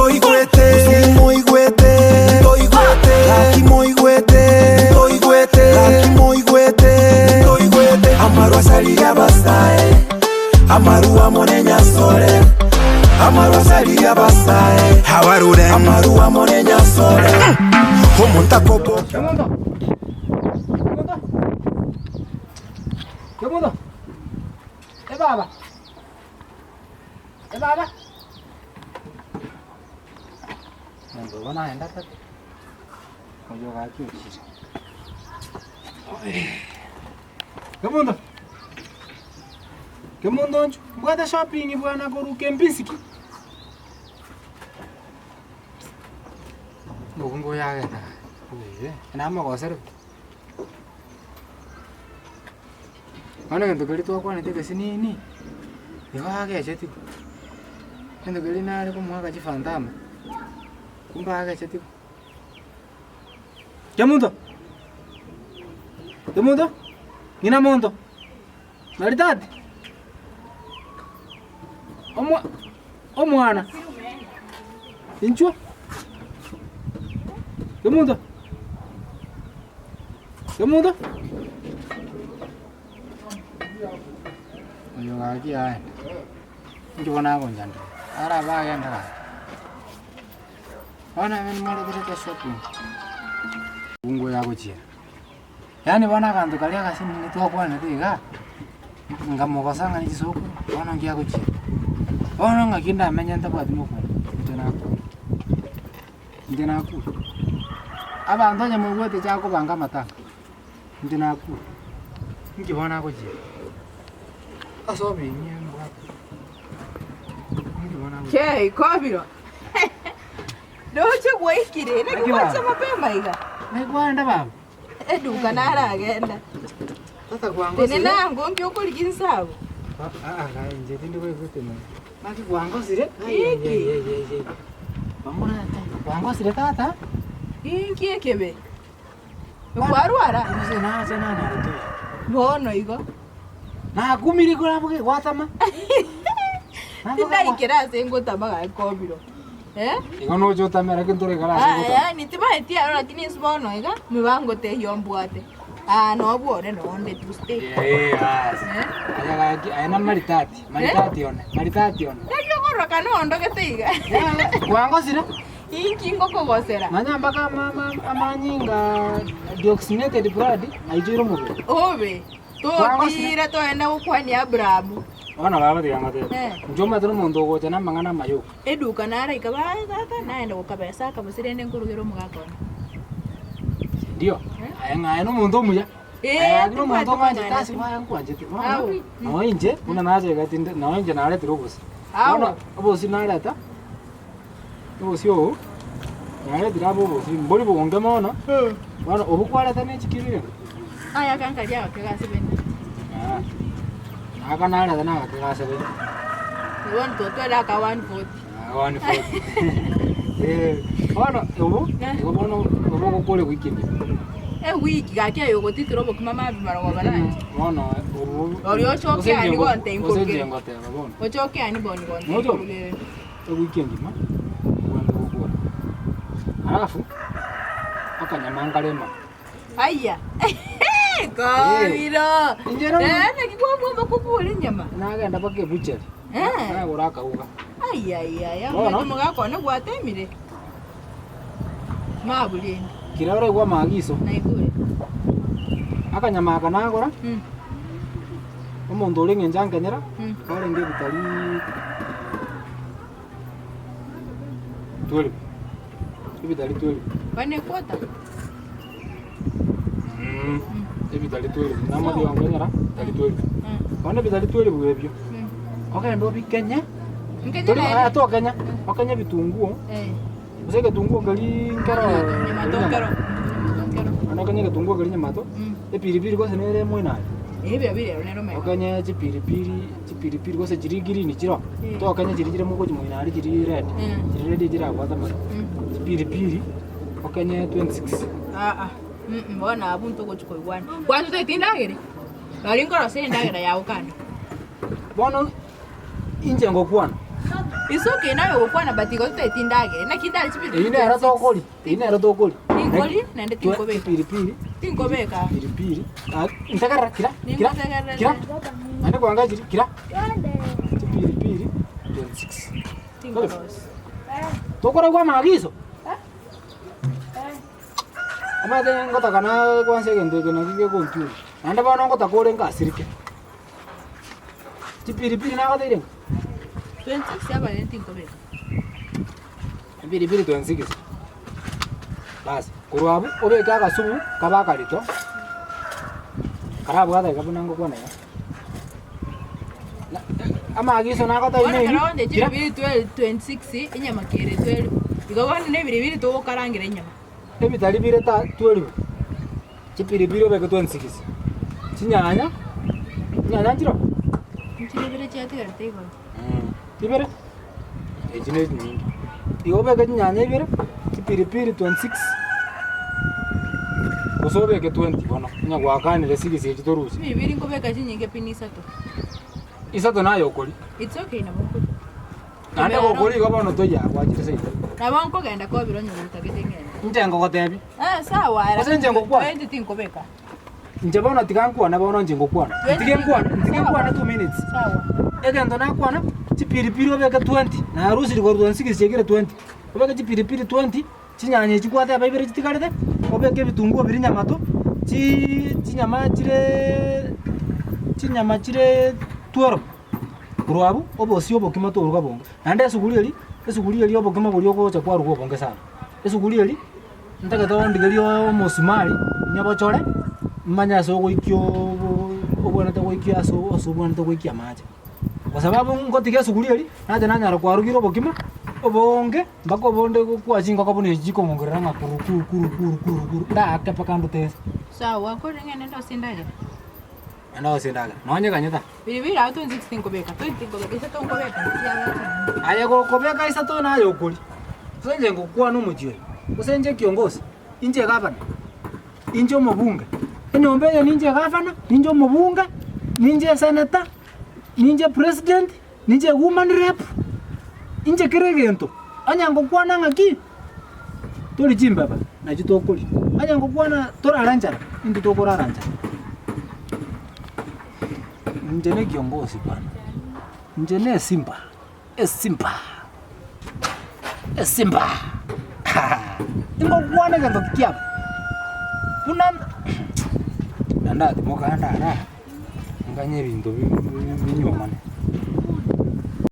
Usi moigwete, laki moigwete, amaru asalia basae, amaru amone nyasole, amaru asalia basae, hawarure, amaru amone nyasole, homonta kopo. Kemundo, baba. Baba. Nando wanaenda tatu. Moyo wake uchi. Kemundo. Kemundo nju. Bwada shopping bwana kuruke mbisiki. Ngongo yake ta. Na magosero. Ana ngento kali to kwa niteke sinini. Yake cheti. Ngento kali na ale kumwaga chifantama. Kumbaga cheti. Kemundo. Kemundo? Ngina mondo. Naritati. Omwana. Inchwa. Kemundo. Kemundo. Oyo gaki ae. Njona gonjanda. Ara bagenda. Ona men mara direct shopping. Ungo yako chia. Yani bana kantu kalia kasini ni to kwa netiga. Ngamogosanga ni soko. Ona ngia ko chia. Ona ngakinda menyenta kwa timo kwa. Ndina ku. Aba ndonya mugwete chako banga mata. Ndina ku. Ngibona ko chia. Asobi nyemba. Ke ikobiro. Doche gwikire ne kuwacha mapema iga. Ne kwanda baba. Eduka naragenda. Tata kwango. Tene nango ngyo kuri ginsabo. Ga nje tindi kwe kutema. Maki kwango sire? Ye. Bamuna tata. Kwango sire tata? Inki ekebe. Kwarwara. Nse na to. Bono igo. Na kumiri kula buke watama. Tinda ikirase ngotama ga ikobiro. Igo no jota mera kintore kala. Ni tiba etia lakini sibono iga mibango te yombwate. No bwore no onde tuste. Aya ga ayana maritati one. Ndio koroka no ndo geteiga. Kwango sire? Inki ngoko gosera. Manya mpaka amanyinga deoxygenated blood aijiro mu. Obe. Tira toenda gukwani Abrahamu. Ona baba tigangate. Njoma tano mondo gocha na mangana mayo. Eduka nara ikaba tata naenda gukabesa kabusirende nkurugero mugakona. Ndio. Aya no mondo muya. Aya mondo manje tasi kwa yangu anje tu. No inje una naje gatinde no inje nale tirobos. Ona obosi nale ta. Obosi o. Nale tirabo obosi mboli bonga mona. Ona obukwala tane chikirire. Aya kankalia wakagase bende. Aka nala tana wakagase bende. Won to la ka 140. 140. Ona obo bono kole weekend. Wiki gakia yogo titiro mama bimarongo baranje. Ona obo. Orio choke ani gonte inko. Oseje ngote babon. Ochoke ani boni gonte. Mojo. Weekend ma. Wanda bokora. Alafu akanyamanga lema. Aya. Kabiro. Nakikuwa bakupula nyama. Nagenda pake butcher. Uraka uga. Aya. Mutumo gako ne gwatemire. Mabulini. Kiraure gwa magiso. Naigure. Akanyama kanagora. Omuntu uri ngenjanganyera. Kale nge bitali. 12. Bitali 12. Bane kwata. Bitali 12. Nama diwanganyera. Bitali 12. Bane bitali 12 bwebyo. Okay, ndo bikenya. Nkenya. Ato Kenya. Wakanya bitunguo. Useke tunguo gali nkero. Matokero. Ana kanya tunguo gali nyamato. Pilipili kwa senere mwena. Ebyo bire nero me. Wakanya chipilipili kwa sejirigiri ni chiro. To kanya jirigire muko mwena ali jiri red. Jiri red jira kwa tama. Pilipili. Wakanya 26. Mbona abuntu ko chiko 1. Kwanza tetindagere. Bali ngoro se ndagera ya ukana. Bono inje ngokwana. Isuke nawe ukwana batiko tutindage na kindali chipiri. Ine era tokoli. Ine era tokoli. Inkoli nende tinkobeka. Pilipili. Tinkobeka. Pilipili. Ntakara kira. Ningotakara. Kira. Ane kwanga jiri kira. Pilipili 26. Tinkoros. Tokora kwa maagizo. Amade ngota kana kwanse gende na kike kompyuta. Ande bana ngota kore ngasirike. Pilipili na kota ile. 26 yaba nende tinkobeka. Pilipili 26. Basi, kurwabu obeka akasubu kabaka lito. Karabu gata kabunango kona ya. Amagizo na kota ine. Karaonde chibiri 26 inyama kere 12. Igogone ne biri to karangira inyama. Ebitali bire ta 12. Chipiripiri obeka 26. Chinyanya. Nyanya njiro. Chibiri chati garte igo. Ibere. Ejine nyingi. Obeka nyanya ibere. Chipiripiri 26. Usobeke 20 bono. Nyagwakanire sigisi chitorusi. Bibiri ngobeka chinyinge pinisa to. Isato nayo okoli. It's okay na bokuri. Nande okoli gobono to ya kwachire sei. Na bonko genda ko biro nyugo takitengene. Njengo gotebi. Sawa era. Ose njengo kwa. Wendi tinkobeka. Nje bono tikankwana bono njengo kwana. Tikankwana 2 minutes. Sawa. Egendo nakwana chipiripiri obeka 20. Na harusi liko 26 chekire 20. Obeka chipiripiri 20. Chinyanya chikwate abaibere chitikarete. Obeka bitungu biri nyamato. Chinyama chire 12. Kurwabu obosi obokima to ruga bonge. Nande esuguli eli obokima buli okocha kwa rugo bonge sana. Esuguli eli ntaka to ndigelio mosumari nyabochore manya so goikyo obona to goikyo aso bona to goikya maje. Kwa sababu ngotige esuguli eli nade nanyara kwa rugiro obokima obonge mbako bonde kwa jinga ko bone jiko mongera nga kuru da akapa kandu tes. Sawa ko ngene ndo sindaje. Anda osendaga. Nonye kanyeta. Bibiri auto 16 kobeka. 20 kobeka isa to kobeka. Aya kobeka isa to nayo okoli. Senje ngokwa no mujwe. Usenje kiongozi. Inje gavana. Inje mobunge. Enyombe yo ninje gavana, ninje mobunge, ninje senator, ninje president, ninje woman rep. Inje kiregento. Anya ngokwa na ngaki. Toli jimba ba. Na jito okoli. Anya ngokwa na tora aranjara. Indi to kora aranjara. Njene kiongozi bwana. Njene Simba. Simba. Ingo kwana gando kiap. Punan. Nanda moka anda ara. Nganye bintu binyomane.